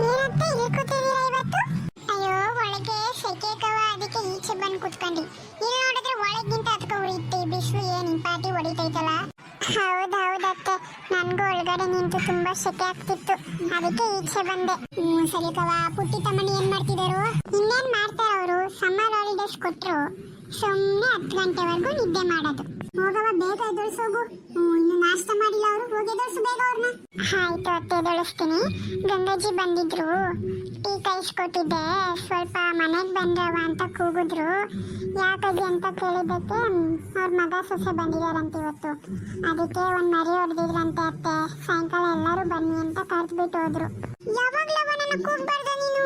ಏನಂತ ಇಲ್ಲಿ ಕೂತಿದ್ದೀರಾ ಇವತ್ತು? ಅಯ್ಯೋ ಒಳಗೆ ಸೆಕೆಕವ ಅದಕ್ಕೆ ಈಚೆ ಬಂದು ಕೂತ್ಕೊಂಡಿ. ಇಲ್ಲಿ ನೋಡಿದ್ರೆ ಒಳಗಿಂತ ಅದಕ್ಕೆ ಉರಿಯುತ್ತೆ ಬಿಸಿಲು ಏನು ಇಂಪಾಟಿ ಹೊಡಿತೈತಲ್ಲ. ಹೌದತ್ತೆ, ನನ್ಗೂ ಒಳಗಡೆ ನಿಂತು ತುಂಬಾ ಸೆಕೆ ಆಗ್ತಿತ್ತು, ಅದಕ್ಕೆ ಈಚೆ ಬಂದೆ. ಸರಿ ಕವ. ಪುಟ್ಟಿ ತಮ್ಮನಿ ಏನ್ ಮಾಡ್ತಿದಾರು? ಇನ್ನೇನ್ ಮಾಡ್ತಾರ ಅವರು? ಸಮ್ಮರ್ ಹಾಲಿಡೇಸ್ ಕೊಟ್ರು, ಸುಮ್ಮನೆ 10 ಗಂಟೆವರೆಗೂ ನಿದ್ದೆ ಮಾಡೋದು. ಹೋಗವ, ಬೇಗ ಎದುರಿಸೋಗು. ಇನ್ನು ನಾಷ್ಟ ಮಾಡಿಲ್ಲ ಅವರು, ಹೋಗಿ ಎದುರಿಸು ಬೇಗ ಅವ್ರನ್ನ. ಆಯ್ತು ಅತ್ತೆ, ಎದುರಿಸ್ತೀನಿ. ಗಂಗಾಜಿ ಬಂದಿದ್ರು, ಟೀ ಕಾಯಿಸ್ಕೊಟ್ಟಿದ್ದೆ. ಸ್ವಲ್ಪ ಮನೆಗೆ ಬಂದ್ರವ ಅಂತ ಕೂಗಿದ್ರು. ಯಾಕಾಗಿ ಅಂತ ಕೇಳಿದ್ದಕ್ಕೆ ಅವ್ರ ಮಗ ಸೊಸೆ ಬಂದಿದಾರಂತೆ ಇವತ್ತು, ಅದಕ್ಕೆ ಒಂದ್ ಮರಿ ಹೊಡೆದಿದ್ರಂತೆ ಅತ್ತೆ. ಸಾಯಂಕಾಲ ಎಲ್ಲರೂ ಬನ್ನಿ ಅಂತ ಕರೆದ್ಬಿಟ್ಟು ಹೋದ್ರು. ಯಾವಾಗ್ಲವ ನನ್ನ ಕೂಗ್ಬಾರ್ದ ನೀನು?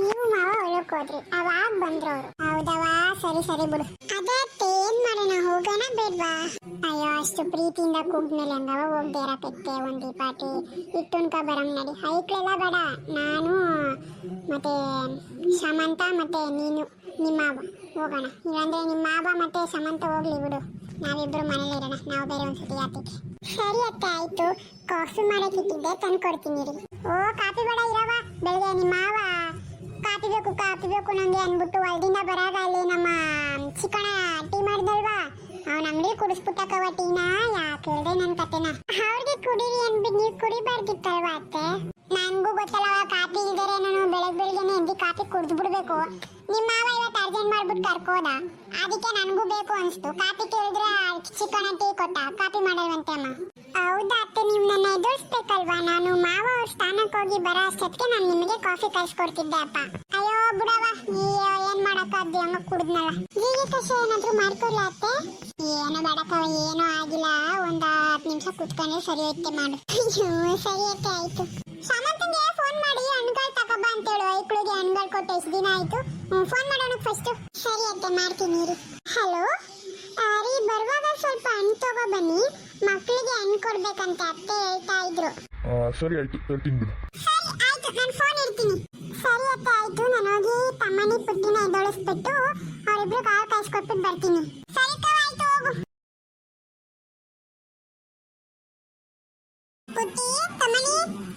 ನೀವು ಮಾವ ಹೊಳಕ್ ಹೋದ್ರಿ, ಅವಾಗ ಬಂದ್ರು ಅವರು. ಹೌದವಾ, ಸರಿ ಬಿಡು. ಅದೇ ಏನ್ ಮಾಡೋಣ, ಹೋಗೋಣ ಬೇಡ್ವಾ? ಅಯ್ಯೋ, ಅಷ್ಟು ಪ್ರೀತಿಯಿಂದ ಕೂಗ್ಮೇಲೆ ಹಂಗವ ಹೋಗ್ದೆ ಇರಕ್ಕೆ ಒಂದ್ ಪಾಟಿ ಇಟ್ಟುನ್ಕ ಬರಂಗ್ ನಡಿ. ಹೈಕ್ಳೆಲ್ಲ ಬೇಡ, ನಾನು ಮತ್ತೆ ಶಮಂತ ಮತ್ತೆ ನೀನು ನಿಮ್ಮ ಹೋಗೋಣ. ಇಲ್ಲಾಂದ್ರೆ ನಿಮ್ಮ ಮಾವ ಮತ್ತೆ ಶಮಂತ ಹೋಗ್ಲಿ ಬಿಡು, ನಾವಿಬ್ರು ಮನೇಲಿ ಇರೋಣ. ನಾವು ಬೇರೆ ಒಂದ್ಸತಿ ಯಾತಿಗೆ. ಸರಿ ಅತ್ತೆ, ಆಯ್ತು. ಕಾಫಿ ಮಾಡಕ್ ಇಟ್ಟಿದ್ದೆ, ತಂದು ಕೊಡ್ತೀನಿ ರೀ. ಓ, ಕಾಫಿ ಬೇಡ ಇರವ. ಬೆಳಗ್ಗೆ ನಿಮ್ಮ ಮಾವ ಕಾಫಿ ಬೇಕು ನಂಗೆ ಅನ್ಬಿಟ್ಟು ಹೊಲ್ದಿಂದ ಬರಾಗ ಅಲ್ಲಿ ನಮ್ಮ ಚಿಕ್ಕಣ ಟೀ ಮಾಡಿದಲ್ವಾ, ಅವ್ನ ಅಂಗಡಿ ಕುಡಿಸ್ಬಿಟ್ಟಕವ ಟೀನ. ಯಾಕೆ ಹೇಳ್ದೆ ನನ್ ಕತೆನ? ಅವ್ರಿಗೆ ಕುಡೀರಿ ಅನ್ಬಿಟ್ಟು ನೀವು ಕುಡಿಬಾರ್ದಿತ್ತಲ್ವಾ ಅತ್ತೆ? ನನ್ಗೂ ಗೊತ್ತಲ್ಲವ, ಕಾಫಿ ಇಲ್ದರೆ ನಾನು ಬೆಳಗ್ಗೆನೆ ಎದ್ದು ಕಾಫಿ ಕುಡ್ದು ಬಿಡ್ಬೇಕು. ನಿಮ್ಮ ಮಾವ ಇವತ್ತು ಅರ್ಜೆಂಟ್ ಮಾಡ್ಬಿಟ್ಟು ಕರ್ಕೋದ, ಅದಕ್ಕೆ ನನಗೂ ಬೇಕು ಅನ್ಸ್ತು. ಕಾಫಿ ಕೇಳಿದ್ರೆ ಚಿಕ್ಕಣ ಟೀ ಕೊಟ್ಟ, ಕಾಫಿ ಮಾಡಲ್ವಂತೆ ಅಮ್ಮ. ಹೌದಾ ಅತ್ತೆ, ನೀವು ನನ್ನ ಎದುರಿಸ್ಬೇಕಲ್ವಾ? ನಾನು ಮಾವ ಅವ್ರ ಸ್ಥಾನಕ್ಕೆ ಹೋಗಿ ಬರೋ ಅಷ್ಟೊತ್ತಿಗೆ ನಾನು ನಿಮಗೆ ಕಾಫಿ ಕಾಯಿಸ್ಕೊಡ್ತಿದ್ದೆ ಅಪ್ಪ. ಅಯ್ಯೋ ಬಿಡವ, ಏನ್ ಮಾಡಕ್ಕಾದ್ದು, ಹಂಗ ಕುಡಿದ್ನಲ್ಲ. ಹೀಗೆ ಕಷಾಯ ಏನಾದ್ರು ಮಾಡ್ಕೊಡ್ಲ ಅತ್ತೆ? ಏನೋ ಬೇಡಕ್ಕವ, ಏನೋ ಆಗಿಲ್ಲ. ಒಂದ್ 10 ನಿಮಿಷ ಕುತ್ಕೊಂಡ್ರೆ ಸರಿ ಹೋಯ್ತೆ ಮಾಡು. ಅಯ್ಯೋ ಸರಿ ಅತ್ತೆ, ಆಯ್ತು. ಸಾಮಂತಂಗೆ ಫೋನ್ ಮಾಡಿ ಹಣ್ಣುಗಳು ತಗೋಬಾ ಅಂತೇಳು. ಐಕ್ಳಿಗೆ ಹಣ್ಣುಗಳು ಕೊಟ್ಟು ಎಷ್ಟು ದಿನ ಆಯ್ತು? ಫೋನ್ ಮಾಡೋಣ ಫಸ್ಟ್. ಸರಿ ಅತ್ತೆ, ಮಾಡ್ತೀನಿ ರೀ. ಹಲೋ ರೀ, ಬರುವಾಗ ಸ್ವಲ್ಪ ಹಣ್ಣು ತಗೋ ಬನ್ನಿ, ಮಕ್ಕಳಿಗೆ ಹಣ್ಣು ಕೊಡ್ಬೇಕಂತ ಅತ್ತೆ ಹೇಳ್ತಾ ಇದ್ರು. ಸರಿ ಆಯ್ತು, ಹೇಳ್ತೀನಿ ಬಿಡು. ಸರಿ ಆಯ್ತು, ನಾನು ಫೋನ್ ಇಡ್ತೀನಿ. ಸರಿ ಅತ್ತೆ, ಆಯ್ತು. ನಾನು ಹೋಗಿ ತಮ್ಮನಿ ಪುಟ್ಟಿನ ಎದೊಳಿಸ್ಬಿಟ್ಟು ಅವರಿಬ್ರು ಕಾಳು ಕಾಯಿಸ್ಕೊಟ್ಬಿಟ್ಟು ಬರ್ತೀನಿ. ಸರಿ ಕವ, ಆಯ್ತು, ಹೋಗು. ಪುಟ್ಟಿ, ತಮ್ಮನಿ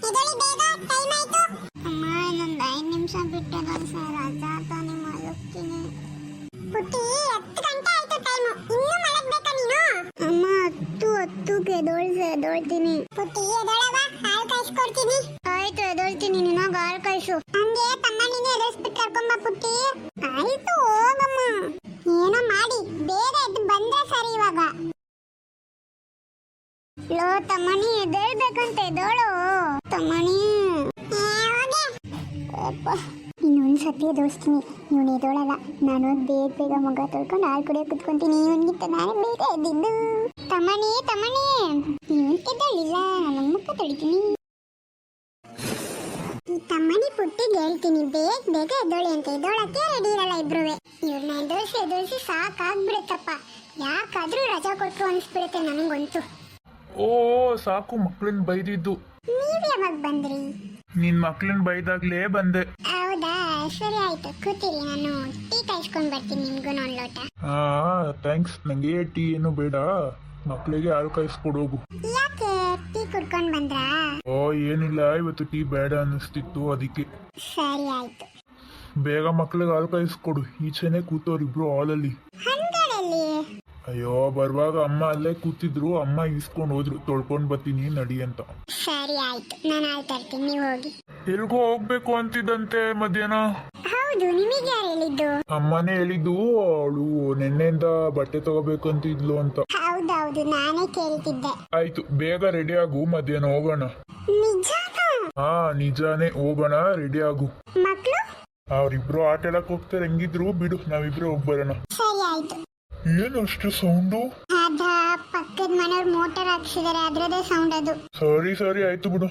ಎದೊಳಿ ಬೇಗ, ಟೈಮ್ ಆಯ್ತು. ಅಮ್ಮ, ಇನ್ನೊಂದು 5 ನಿಮಿಷ ಬಿಟ್ಟು ರಜಾ ತಾನೇ ಮಲಗ್ತೀನಿ. ಪುಟ್ಟಿ, 10 ಗಂಟೆ ಆಯ್ತು ಟೈಮು, ಇನ್ನೂ ಮಲಗ್ಬೇಕಾ ನೀನು? ಅಮ್ಮ, 10ಕ್ಕೆ ಎದೊಳ್ತೀನಿ. ಪುಟ್ಟಿ ಎದೊಳವ, ಹಾಲು ಕಾಯಿಸ್ಕೊಡ್ತೀನಿ. ಆಯ್ತು, ಎದೊಳ್ತೀನಿ, ನೀನು ಹಾಲು ಕಾಯಿಸು. ಹಂಗೆ ತಮ್ಮನಿನೇ ಎದೊಳಿಸ್ಬಿಟ್ಟು ಕರ್ಕೊಂಬ ಪುಟ್ಟಿ. ಆಯ್ತು, ಹೋಗಮ್ಮ. ಏನೋ ಮಾಡಿ ಬೇಗ ಎದ್ದು ಬಂದ್ರೆ ಸರಿ. ಇವಾಗ ಲೋ ತಮ್ಮನಿ, ಎದ್ದೇಳ್ಬೇಕಂತ ಎದೋಳು ತಮ್ಮನಿ. ಇನ್ನೊಂದ್ಸತಿ ಎದೋಳಿಸ್ತೀನಿ, ಇವನು ಎದೋಳಲ್ಲ. ನಾನು ಬೇಗ ಮಗ ತೊಳ್ಕೊಂಡು ಹಾಲು ಕುಡಿಯೋಕೆ ಕುತ್ಕೊಂತೀನಿ. ಇವನ್ಗಿಂತ ನಾನೇ ಬೇಗ ಎದ್ದಿದ್ದು. ತಮ್ಮನಿ, ಇವನ್ ಎದ್ದೋಳಿಲ್ಲ, ನನ್ನ ಮುಖ ತೊಳಿತೀನಿ. ಈ ತಮ್ಮನಿ ಪುಟ್ಟಿಗೆ ಹೇಳ್ತೀನಿ, ಬೇಗ ಎದ್ದೋಳಿ ಅಂತ. ಎದ್ದೋಳಕ್ಕೆ ರೆಡಿ ಇರಲ್ಲ ಇಬ್ರುವೆ. ಇವ್ರನ್ನ ಎದೋಳಿಸಿ ಸಾಕಾಗ್ಬಿಡುತ್ತಪ್ಪ. ಯಾಕಾದ್ರೂ ರಜಾ ಕೊಟ್ಟು ಅನ್ಸ್ಬಿಡುತ್ತೆ ನನಗಂತೂ. ಓ ಸಾಕು, ಮಕ್ಳನ್ನ ಬೈದಿದ್ದು. ನೀವ್ ಯಾವಾಗ ಬಂದ್ರಿ? ನಿನ್ ಮಕ್ಳನ್ನ ಬೈದಾಗ್ಲೇ ಬಂದೆ. ಹೌದಾ, ಸರಿ ಆಯ್ತು, ಕೂತಿರಿ. ನಾನು ಟೀ ಕಾಯಿಸ್ಕೊಂಡ್ ಬರ್ತೀನಿ, ನಿಮ್ಗೂ ಒಂದು ಲೋಟ. ಥ್ಯಾಂಕ್ಸ್. ನಂಗೆ ಟೀ ಏನು ಬೇಡ, ಮಕ್ಳಿಗೆ ಹಾಲು ಕಾಯಿಸ್ಕೊಡೋಗು. ಯಾಕೆ, ಟೀ ಕುಡ್ಕೊಂಡ್ ಬಂದ್ರಾ? ಓ ಏನಿಲ್ಲ, ಇವತ್ತು ಟೀ ಬೇಡ ಅನ್ನಿಸ್ತಿತ್ತು, ಅದಕ್ಕೆ. ಸರಿ ಆಯ್ತು. ಬೇಗ ಮಕ್ಳಿಗೆ ಹಾಲು ಕಾಯಿಸ್ಕೊಡು. ಈಚೆನೆ ಕೂತವ್ರಿಬ್ರು ಹಾಲಲ್ಲಿ. ಹಣ್ಗಳಲ್ಲಿ? ಅಯ್ಯೋ, ಬರುವಾಗ ಅಮ್ಮ ಅಲ್ಲೇ ಕೂತಿದ್ರು, ಅಮ್ಮ ಇಸ್ಕೊಂಡು ಹೋದ್ರು. ತೊಳ್ಕೊಂಡ್ ಬರ್ತೀನಿ ನಡಿ ಅಂತ. ಸರಿ ಆಯ್ತು, ನಾನು ಹಾಲು ತರ್ತೀನಿ, ನೀವು ಹೋಗಿ. ಎಲ್ಗೋ ಹೋಗ್ಬೇಕು ಅಂತಿದ್ದಂತೆ ಮಧ್ಯಾಹ್ನ? ಹೌದು, ನಿಮಗೆ ಯಾರು ಹೇಳಿದ್ದು? ಅಮ್ಮನೇ ಹೇಳಿದ್ದು, ಅವಳು ನೆನ್ನೆಯಿಂದ ಬಟ್ಟೆ ತಗೋಬೇಕು ಅಂತಿದ್ಲು ಅಂತ. ಹೌದೌದು, ನಾನೇ ಕೇಳ್ತಿದ್ದೆ. ಆಯ್ತು, ಬೇಗ ರೆಡಿ ಆಗು, ಮಧ್ಯಾಹ್ನ ಹೋಗೋಣ. ನಿಜಾನಾ? ನಿಜಾನೇ, ಹೋಗೋಣ, ರೆಡಿ ಆಗು. ಮಕ್ಳು? ಅವ್ರಿಬ್ರು ಆಟ ಆಡಕ್ ಹೋಗ್ತಾರೆ, ಹೆಂಗಿದ್ರು ಬಿಡು, ನಾವಿಬ್ರು ಹೋಗ್ಬರೋಣ. ಸರಿ ಆಯ್ತು. ಏನು ಅಷ್ಟು ಸೌಂಡು? ಅದ ಪಕ್ಕದ ಮನೆಯವ್ರು ಮೋಟರ್ ಹಾಕ್ಸಿದಾರೆ, ಅದ್ರದೇ ಸೌಂಡ್ ಅದು. ಸರಿ ಆಯ್ತು ಬಿಡು.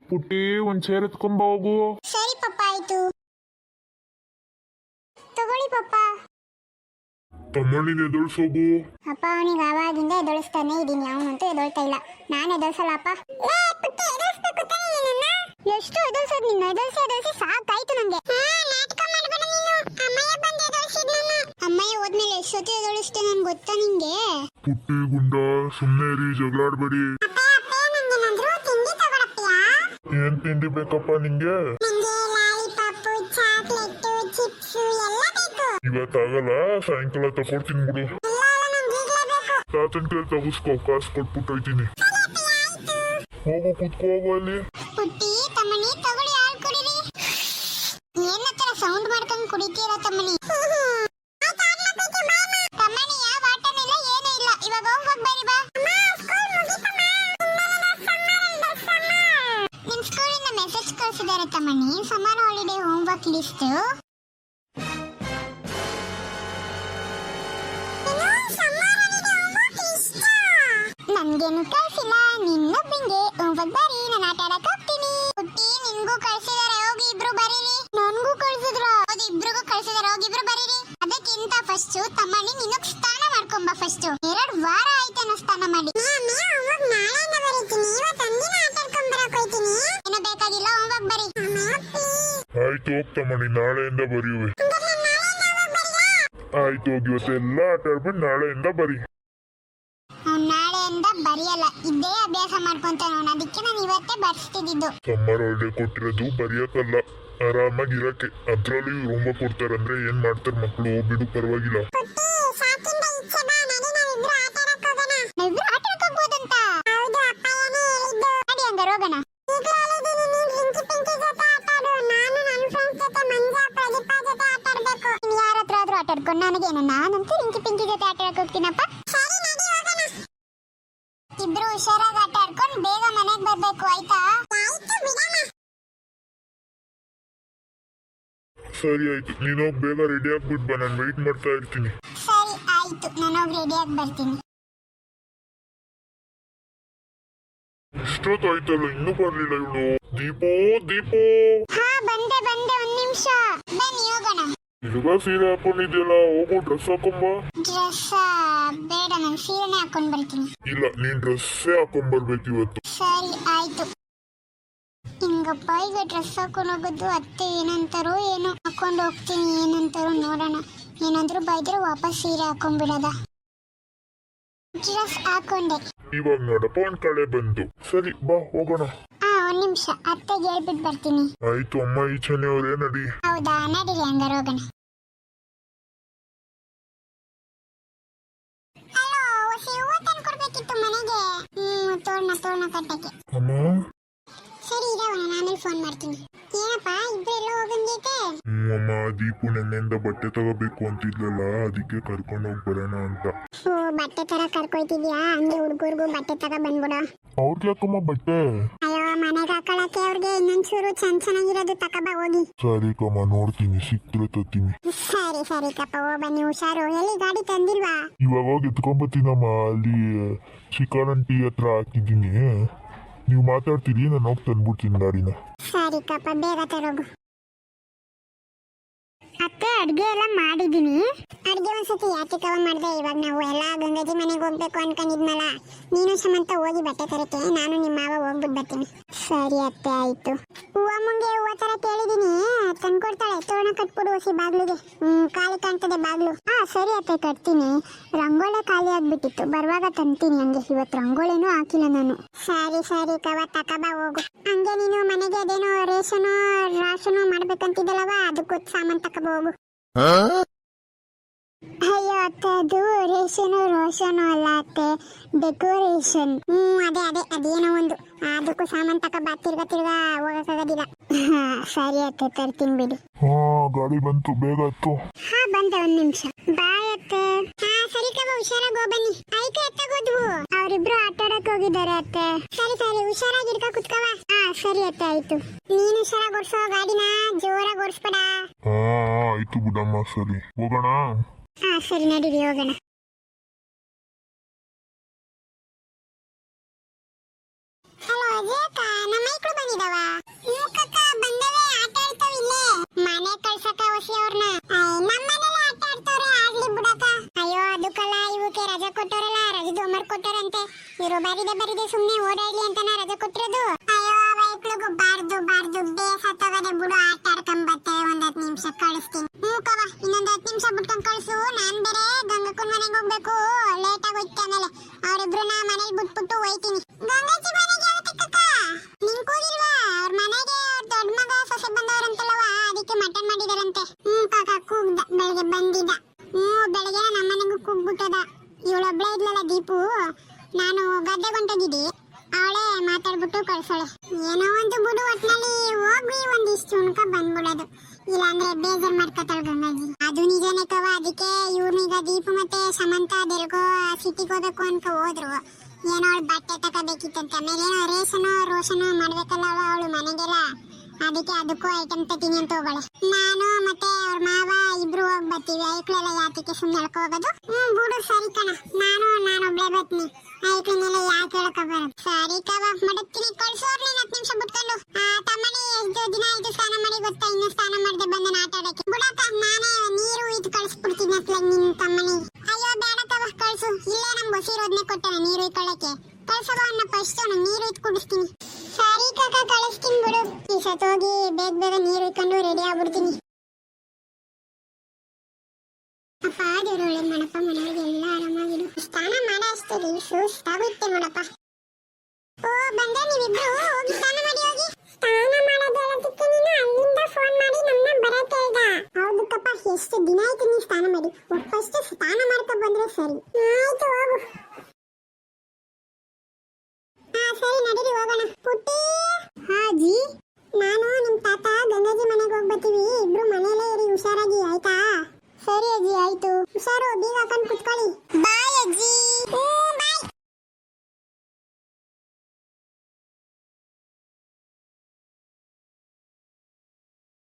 ಪುಟ್ಟಿ, ಒಂದ್ ಚೇರ್ ಎತ್ಕೊಂಬ ಹೋಗು. ಸರಿ ಪಪ್ಪ, ಆಯ್ತು. ತಗೊಳ್ಳಿ ಪಪ್ಪ. ತಮ್ಮಣ್ಣಿನ ಎದುರಿಸೋಗು. ಅಪ್ಪ ಅವನಿಗೆ ಆವಾಗಿಂದ ಎದುರಿಸ್ತಾನೆ ಇದೀನಿ, ಅವನಂತೂ ಎದೊಳ್ತಾ ಇಲ್ಲ. ನಾನು ಎದುರಿಸಲ್ಲಪ್ಪ. ಎಷ್ಟು ಎದುರಿಸೋದು ನಿನ್ನ? ಎದುರಿಸಿ ಸಾಕಾಯ್ತು ನಂಗೆ. ಅಮ್ಮಯ್ಯ ಹೋದ್ಮೇಲೆ ಎಷ್ಟೊತ್ತಿ ಎದುರಿಸ್ತೆ ನನ್ಗೆ ಗೊತ್ತಾ ನಿಂಗೆ? ಪುಟ್ಟಿ ಗುಂಡ, ಸುಮ್ಮನೆ ರೀ, ಜಗಳಾಡ್ಬೇಡಿ. ಏನ್ ತಿಂಡಿ ಬೇಕಪ್ಪ ನಿಂಗೆ? ನಂಗೆ ಲಾಲಿಪಾಪ್ ಚಾಕ್ಲೇಟ್ ಚಿಪ್ಸ್ ಎಲ್ಲ ಬೇಕು. ಇವತ್ತಾಗಲ್ಲ, ಸಾಯಂಕಾಲ ತಗೊಡ್ತೀನಿ ಬಿಡು. ಇಲ್ಲ ನಂಗೆ ಈಗಲೇ ಬೇಕು. ತಾತನ್ ಕೈ ತಗಸ್ಕೊ, ಕಾಸು ಕೊಟ್ಬಿಟ್ಟು ಹೋಯ್ತೀನಿ. ಹೋಗು ಕುತ್ಕೋ ಹೋಗು ಅಲ್ಲಿ. ಪುಟ್ಟಿ ತಮ್ಮನಿ ತಗೊಳ್ಳಿ ಹಾಲು ಕುಡೀರಿ. ಏನತ್ತರ ಸೌಂಡ್ ಮಾಡ್ಕೊಂಡು ಕುಡಿತೀರಾ ತಮ್ಮನಿ? ತಮ್ಮನಿ ಯಾವ ಆಟನೂ ಇಲ್ಲ ಏನೂ ಇಲ್ಲ. ಇವಾಗ ಹೋಗ್ಬೇಕು ಬರಿ ಬಾ. ನಿಮ್ ಸ್ಕೂಲಿಂದ ಮೆಸೇಜ್ ಕಳಿಸಿದ್ದಾರೆ ತಮ್ಮನಿ, ಸಮ್ಮರ್ ಹಾಲಿಡೇ ಹೋಮ್ವರ್ಕ್ ಲಿಸ್ಟ್. ನನ್ಗೇನು ಕಳ್ಸಿಲ್ಲ, ನಿನ್ನೊಬ್ಬಿಂಗೆ ಹೋಮ್ವರ್ಕ್ ಬರಿ, ನಾನು ಆಟ ಆಡಕ್ ಹೋಗ್ತೀನಿ. ಪುಟ್ಟಿ ನಿನ್ಗೂ ಕಳ್ಸಿದಾರೆ, ಹೋಗಿ ಇಬ್ರು ಬರೀರಿ. ನನ್ಗೂ ಕಳ್ಸಿದ್ರ? ಹೌದು ಇಬ್ರಿಗೂ ಕಳ್ಸಿದಾರೆ, ಹೋಗಿ ಇಬ್ರು ಬರೀರಿ. ಅದಕ್ಕಿಂತ ಫಸ್ಟ್ ತಮ್ಮನಿ ನಿನಗ್ ಸ್ನಾನ ಮಾಡ್ಕೊಂಬ. ಫಸ್ಟ್ 2 ವಾರ ಆಯ್ತೇನೋ ಸ್ನಾನ ಮಾಡಿ. ಏನೋ ಬೇಕಾಗಿಲ್ಲ, ಹೋಮ್ವರ್ಕ್ ಬರಿ. ಆಯ್ತು ಹೋಗ್ತಮ್ಮನಿ, ನಾಳೆಯಿಂದ ಬರೆಯುವೆ. ಆಯ್ತು ಹೋಗಿ, ಇವತ್ತೆಲ್ಲ ಆಟ ಆಡ್ಬಿಟ್ಟು ನಾಳೆಯಿಂದ ಬರಿ. ಅವ್ನು ನಾಳೆಯಿಂದ ಬರೆಯಲ್ಲ, ಇದೇ ಅಭ್ಯಾಸ ಮಾಡ್ಕೊಂತಾನೆ ಅವನು. ಅದಕ್ಕೆ ನಾನು ಇವತ್ತೇ ಬರ್ಸ್ತಿದ್ದು. ಸಮ್ಮರ್ ಹಾಲಿಡೇ ಕೊಟ್ಟಿರೋದು ಬರೆಯಕ್ಕಲ್ಲ, ಆರಾಮಾಗಿ ಇರಕ್ಕೆ. ಅದ್ರಲ್ಲಿ ಹೋಮ್ವರ್ಕ್ ಕೊಡ್ತಾರಂದ್ರೆ ಏನ್ ಮಾಡ್ತಾರೆ ಮಕ್ಕಳು, ಹೋಗ್ಬಿಡು ಪರವಾಗಿಲ್ಲ. ನನಗೇನು, ನಾನಂತೂ ರಿಂಕಿ ಪಿಂಕಿ ಜೊತೆ ಆಟ ಆಡಕ್ ಹೋಗ್ತೀನಪ್ಪ. ಇಬ್ರು ಹುಷಾರಾಗಿ ಆಟ ಆಡ್ಕೊಂಡು ಬೇಗ ಮನೆಗೆ ಬರ್ಬೇಕು, ಆಯ್ತಾ? ಸರಿ ಆಯ್ತು, ನೀನು ಹೋಗಿ ಬೇಗ ರೆಡಿ ಆಗ್ಬಿಟ್ಟು ಬಾ, ನಾನು ವೆಯ್ಟ್ ಮಾಡ್ತಾ ಇರ್ತೀನಿ. ಸರಿ ಆಯ್ತು, ನಾನು ಹೋಗಿ ರೆಡಿಯಾಗಿ ಬರ್ತೀನಿ. ಇಷ್ಟೊತ್ತಾಯ್ತಲ್ಲ, ಇನ್ನೂ ಬರ್ಲಿಲ್ಲ ಇವಳು. ದೀಪೋ ದೀಪೋ. ಹಾ ಬಂದೆ ಒಂದ್ ನಿಮಿಷ, ಬನ್ನಿ ಹೋಗೋಣ. ಇವಾಗ ಸೀರೆ ಹಾಕೊಂಡಿದ್ಯಲ್ಲ, ಹೋಗು ಡ್ರೆಸ್ ಹಾಕೊಂಬ. ಡ್ರೆಸ್ ಬೇಡ, ನಾನು ಸೀರೆನೇ ಹಾಕೊಂಡ್ ಬರ್ತೀನಿ. ಇಲ್ಲ, ನೀನ್ ಡ್ರೆಸ್ಸೇ ಹಾಕೊಂಡ್ಬರ್ಬೇಕು ಇವತ್ತು. ಸರಿ ಆಯ್ತು. ಹಿಂಗಪ್ಪ ಈಗ ಡ್ರೆಸ್ ಹಾಕೊಂಡು ಹೋಗೋದು, ಅತ್ತೆ ಏನಂತಾರೋ ಏನೋ. ಹಾಕೊಂಡು ಹೋಗ್ತೀನಿ, ಏನಂತಾರೋ ನೋಡೋಣ. ಏನಾದ್ರೂ ಬೈದ್ರೆ ವಾಪಸ್ ಸೀರೆ ಹಾಕೊಂಡ್ಬಿಡೋದ. ಡ್ರೆಸ್ ಹಾಕೊಂಡೆ. ಇವಾಗ ನೋಡಪ್ಪ, ಒಂದ್ ಕಳೆ ಬಂತು. ಸರಿ ಬಾ ಹೋಗೋಣ. ಒಂದ್ ನಿಮಿಷ, ಅತ್ತೆಗೆ ಹೇಳ್ಬಿಟ್ಟು ಬರ್ತೀನಿ. ಆಯ್ತು ಅಮ್ಮ ಈಚನೆ ಅವ್ರೇ, ನಡಿ. ಹೌದಾ, ನಡೀರಿ ಹಂಗಾರ ಹೋಗೋಣ. ಹಲೋ, ಹೂವು ತಂದ್ಕೊಡ್ಬೇಕಿತ್ತು ಮನೆಗೆ. ತೋರಣ ಕಟ್ಟಕ್ಕೆ. ಅಮ್ಮ ಸರಿ ಇರವಣ, ನಾನು ಆಮೇಲೆ ಫೋನ್ ಮಾಡ್ತೀನಿ. ಏನಪ್ಪ ಇಬ್ರು ಎಲ್ಲ ಹೋಗಂಗೈತೆ? ಅಮ್ಮ, ದೀಪು ನೆನ್ನೆಯಿಂದ ಬಟ್ಟೆ ತಗೋಬೇಕು ಅಂತಿದ್ಲಲ್ಲ, ಅದಕ್ಕೆ ಕರ್ಕೊಂಡು ಹೋಗಿ ಬರೋಣ ಅಂತ. ಓ, ಬಟ್ಟೆ ತರ ಕರ್ಕೊಯ್ತಿದ್ಯಾ? ಹಂಗೆ ಹುಡುಗರ್ಗೂ ಬಟ್ಟೆ ತಗ ಬಂದ್ಬಿಡ. ಅವ್ರಿಗೆ ಯಾಕಮ್ಮ ಬಟ್ಟೆ? ಅಯ್ಯೋ, ಮನೆಗೆ ಹಾಕೊಳಕ್ಕೆ ಅವ್ರಿಗೆ ಇನ್ನೊಂಚೂರು ಚೆನ್ನಾಗಿರೋದು ತಕಬಾ ಹೋಗಿ. ಸರಿ ಕಮ್ಮ, ನೋಡ್ತೀನಿ, ಸಿಕ್ತ್ರೆ ತತ್ತೀನಿ. ಸರಿ ಕಪ್ಪ, ಓ ಬನ್ನಿ, ಹುಷಾರು. ಎಲ್ಲಿ ಗಾಡಿ ತಂದಿಲ್ವಾ? ಇವಾಗ ಹೋಗಿ ಎತ್ಕೊಂಬತ್ತೀನಮ್ಮ, ಅಲ್ಲಿ ಶಿಕಾರಂಟಿ ಹತ್ರ ಹಾಕಿದ್ದೀನಿ. ನೀವು ಮಾತಾಡ್ತೀರಿ, ನಾನು ಹೋಗಿ ತಂದ್ಬಿಡ್ತೀನಿ ಗಾಡಿನ. ಸರಿ ಕಪ್ಪ, ಬೇಗ ತರೋಗು. ಅತ್ತೆ, ಅಡ್ಗೆ ಎಲ್ಲ ಮಾಡಿದೀನಿ. ಅಡ್ಗೆ ಒಂದ್ಸತಿ ಯಾಕೆ ಕವ ಮಾಡ್ದೆ? ಇವಾಗ ನಾವು ಎಲ್ಲ ಗಂಗಾಜಿ ಮನೆಗೆ ಹೋಗ್ಬೇಕು ಅನ್ಕೊಂಡಿದ್ನಲ್ಲ, ನೀನು ಸಮಂತ ಹೋಗಿ ಬಟ್ಟೆ ತರಕ್ಕೆ, ನಾನು ನಿಮ್ಮ ಮಾವ ಹೋಗ್ಬಿಟ್ಟು ಬರ್ತೀನಿ. ಸರಿ ಅತ್ತೆ, ಆಯ್ತು. ಹೂವಮ್ಮಂಗೆ ಹೂವ ತರ ಕೇಳಿದೀನಿ, ತಂದ್ಕೊಡ್ತಾಳೆ. ತೋರಣ ಕಟ್ಬಿಡು ಹೊಸಿ ಬಾಗ್ಲಿಗೆ. ಖಾಲಿ ಕಾಣ್ತದೆ ಬಾಗ್ಲು. ಸರಿ ಅತ್ತೆ, ಕಟ್ತೀನಿ. ರಂಗೋಲೆ ಖಾಲಿ ಆಗ್ಬಿಟ್ಟಿತ್ತು, ಬರುವಾಗ ತಂತೀನಿ. ಹಂಗೆ ಇವತ್ತು ರಂಗೋಲಿನೂ ಹಾಕಿಲ್ಲ ನಾನು. ಸರಿ ಕವ, ತಕಬಾ ಹೋಗು. ಹಂಗೆ ನೀನು ಮನೆಗೆ ಅದೇನೋ ರಾಶನು ಮಾಡ್ಬೇಕಂತಿದ್ದಲ್ಲವ, ಅದಕ್ಕೂ ಸಾಮಾನು ತಕಬ ಹೋಗು. ಅಯ್ಯೋ ಅತ್ತೆ, ಅದು ರೋಷನು ಅಲ್ಲ ಅತ್ತೆ, ಡೆಕೋರೇಷನ್. ಅದೇನೋ ಒಂದು, ಅದಕ್ಕೂ ಸಾಮಾನು ತಕಬ. ತಿರ್ಗಾ ಹೋಗಕ್ಕಾಗೋದಿಲ್ಲ. ಸರಿ ಅತ್ತೆ, ತರ್ತೀನಿ ಬಿಡಿ. ಗಾಡಿ ಬಂತು, ಬೇಗ ಹತ್ತು. ಬಂದೆ, ಒಂದ್ ನಿಮಿಷ. ಬಾಯ್ ಅತ್ತೆ. ಸರಿ ಕವ, ಹುಷಾರಾಗಿ ಹೋಗ್ಬನ್ನಿ. ಐಕೆ ಎತ್ತಾಗೋದ್ವು, ಅವರಿಬ್ರು ಆಟ ಆಡಕ್ ಹೋಗಿದ್ದಾರೆ ಅತ್ತೆ. ಸರಿ ಹುಷಾರಾಗಿ ಇರ್ಕ ಕುತ್ಕವ. ಸರಿ ಅತ್ತೆ, ಆಯ್ತು. ನೀನು ಹುಷಾರಾಗಿ ಓಡಿಸೋ ಗಾಡಿನ, ಜೋರಾಗಿ ಓಡಿಸ್ಬೇಡ. ಆಯ್ತು ಬಿಡಮ್ಮ, ಸರಿ ಹೋಗೋಣ. ಸರಿ ನಡೀರಿ, ಹೋಗೋಣ. ಹಲೋ ಅಜಯಕ್ಕ, ನಮ್ಮ ಮೈಕ್ಳು ಬಂದಿದಾವ? ಮೂಕಕ್ಕ ಬಂದವೆ, ಆಟ ಆಡ್ತಾವ ಇಲ್ಲೇ. ಮನೆ ಕಳ್ಸಕ್ಕ ಹೊಸಿ ಅವ್ರನ್ನ. ನಮ್ಮನೆಲ್ಲ ಆಟ ಆಡ್ತವ್ರೆ, ಆಗ್ಲಿ ಬಿಡಕ್ಕ. ಅಯ್ಯೋ ಅದಕ್ಕಲ್ಲ, ಇವಕ್ಕೆ ರಜಾ ಕೊಟ್ಟವ್ರಲ್ಲ, ರಜದ ಹೋಮ್ವರ್ಕ್ ಕೊಟ್ಟವ್ರಂತೆ. ಇವರು ಬರಿದೆ ಸುಮ್ನೆ ಓಡಾಡ್ಲಿ ಅಂತನ ರಜಾ ಕೊಟ್ಟಿರೋದು. ಅಯ್ಯೋ ಮೈಕ್ಳಿಗೂ ಬಾರ್ದು ಬೇಸತ್ತವದೆ ಬಿಡು, ಆಟ ಆಡ್ಕೊಂಬತ್ತೆ. ಒಂದ್ 10 ನಿಮಿಷ ಕಳಿಸ್ತೀನಿ. ಮೂಕವ, ಇನ್ನೊಂದ್ 10 ನಿಮಿಷ ಬಿಟ್ಕೊಂಡ್ ಕಳ್ಸು. ನಾನ್ ಬೇರೆ ಗಂಗಕ್ಕನ್ ಮನೆಗೆ ಹೋಗ್ಬೇಕು, ಲೇಟ್ ಆಗಿ ಹೋಯ್ತು. ಆಮೇಲೆ ಅವರಿಬ್ರು ನಾ ಮನೇಲಿ ಬಿಟ್ಬಿಟ್ಟು ಹೋಯ್ತೀನಿ. ಗಂಗಜ್ಜಿ ಮನೆಗೆ ಯಾವತ್ತಕ್ಕ? ನಿಂಗ್ ಕೂದಿಲ್ವಾ? ಅವ್ರ ಮಾತಾಡ್ಬಿಟ್ಟು ಕಳ್ಸೋಳೆ. ಏನೋ ಒಂದು ಬಿಡು, ಒಟ್ನಲ್ಲಿ ಹೋಗಿ ಒಂದಿಷ್ಟು ಉಣ್ಕ ಬಂದ್ಬಿಡೋದು, ಇಲ್ಲಾಂದ್ರೆ ಬೇಜಾರ್ ಮಾಡ್ಕೊತಾಳ ಗಂಗಾಜಿ. ಅದು ನಿಜನೇ ಕವ. ಅದಕ್ಕೆ ಇವ್ರನೀಗ ದೀಪು ಮತ್ತೆ ಸಮಂತ ಅದೆಲ್ಗೋ ಸಿಟಿಗೆ ಹೋಗ್ಬೇಕು ಅನ್ಕ ಹೋದ್ರು. ಏನೋ ಅವಳು ಬಟ್ಟೆ ತಗೋಬೇಕಿತ್ತಂತೆ, ಆಮೇಲೆ ಏನೋ ರೋಷನೋ ಮಾಡ್ಬೇಕಲ್ಲ ಅವಳು ಮನೆಗೆಲ್ಲ, ಅದಕ್ಕೆ ಅದಕ್ಕೂ ಐಟಮ್ ತತೀನಿ ಅಂತ ಹೋಗೋಳೆ. ನಾನು ಮತ್ತೆ ಅವ್ರ ಮಾವ ಇಬ್ರು ಹೋಗಿ ಬರ್ತೀವಿ. ಐಕ್ಳೆಲ್ಲ ಯಾತಕ್ಕೆ ಸುಮ್ಮನೆ ಹೇಳ್ಕೊ ಹೋಗೋದು? ಬಿಡು ಸರಿ ಕಣ, ನಾನೊಬ್ಳೆ ಬರ್ತೀನಿ. ಐಕ್ಳನ್ನೆಲ್ಲ ಯಾಕೆ ಹೇಳ್ಕೊಬಾರದು? ಸರಿ ಕವ, ಮಡಗ್ತೀನಿ, ಕಳ್ಸೋರ್ನ 10 ನಿಮಿಷ ಬಿಟ್ಕೊಂಡು. ತಮ್ಮನಿ ಎಷ್ಟು ದಿನ ಆಯ್ತು ಸ್ನಾನ ಮಾಡಿ ಗೊತ್ತಾ? ಇನ್ನು ಸ್ನಾನ ಮಾಡದೆ ಬಂದ ಆಟ ಆಡಕ್ಕೆ. ಬಿಡಕ್ಕ, ನಾನೇ ನೀರು ಇದು ಕಳ್ಸ್ಬಿಡ್ತೀನಿ ಅತ್ಲ ನಿನ್ ತಮ್ಮನಿ. ಅಯ್ಯೋ ಬೇಡ ಕವ, ಕಳ್ಸು. ಇಲ್ಲೇ ನಮ್ ಬಸಿರೋದ್ನೆ ಕೊಟ್ಟಾನ ನೀರು ಇಟ್ಕೊಳ್ಳಕ್ಕೆ. ಕಳ್ಸವ ಅನ್ನ ಫಸ್ಟ್ ನೀರು ಇಟ್ಟು ಕುಡಿಸ್ತೀನಿ. ಸರಿ ಕಾಕ, ಕಳಿಸ್ತೀನಿ ಬಿಡು. ಈ ಸತ್ತೋಗಿ ಬೇಗ ನೀರು ಇಟ್ಕೊಂಡು ರೆಡಿ ಆಗ್ಬಿಡ್ತೀನಿ. ಅಪ್ಪ ದೇವ್ರು ಒಳ್ಳೇದ್ ಮಾಡಪ್ಪ, ಮನೆಯವ್ರಿಗೆಲ್ಲ ಆರಾಮಾಗಿರು. ಸ್ನಾನ ಮಾಡೋ ಅಷ್ಟೇ ಸುಸ್ತಾಗುತ್ತೆ ನೋಡಪ್ಪ. ಓ ಬಂದ್ರೆ ನೀವಿಬ್ರು ಹೋಗಿ ಸ್ನಾನ ಮಾಡಿ ಹೋಗಿ. ಸ್ನಾನ ಮಾಡೋದಕ್ಕೆ ನೀನು ಅಲ್ಲಿಂದ ಫೋನ್ ಮಾಡಿ ನಮ್ಮನ್ನ ಬರಕ್ಕೆ ಹೇಳ್ದ. ಹೌದಕ್ಕಪ್ಪ, ಎಷ್ಟು ದಿನ ಆಯ್ತು ನೀನು ಸ್ನಾನ ಮಾಡಿ. ಫಸ್ಟ್ ಸ್ನಾನ ಮಾಡ್ಕೊ ಬಂದ್ರೆ ಸರಿ. ಆಯ್ತು ಹೋಗು. ಸರಿ ನಡೀರಿ ಹೋಗೋಣ. ಪುಟ್ಟಿ. ಹಾಜಿ, ನಾನು ನಿಮ್ ತಾತ ಗಂಗಾಜಿ ಮನೆಗೆ ಹೋಗ್ಬರ್ತೀವಿ. ಇಬ್ರು ಮನೇಲೇ ಇರಿ, ಹುಷಾರಾಗಿ ಆಯ್ತಾ? ಸರಿ ಅಜ್ಜಿ, ಆಯ್ತು. ಹುಷಾರು, ಬೀಗ ಹಾಕೊಂಡು ಕುತ್ಕೊಳ್ಳಿ. ಬಾಯ್ ಅಜ್ಜಿ.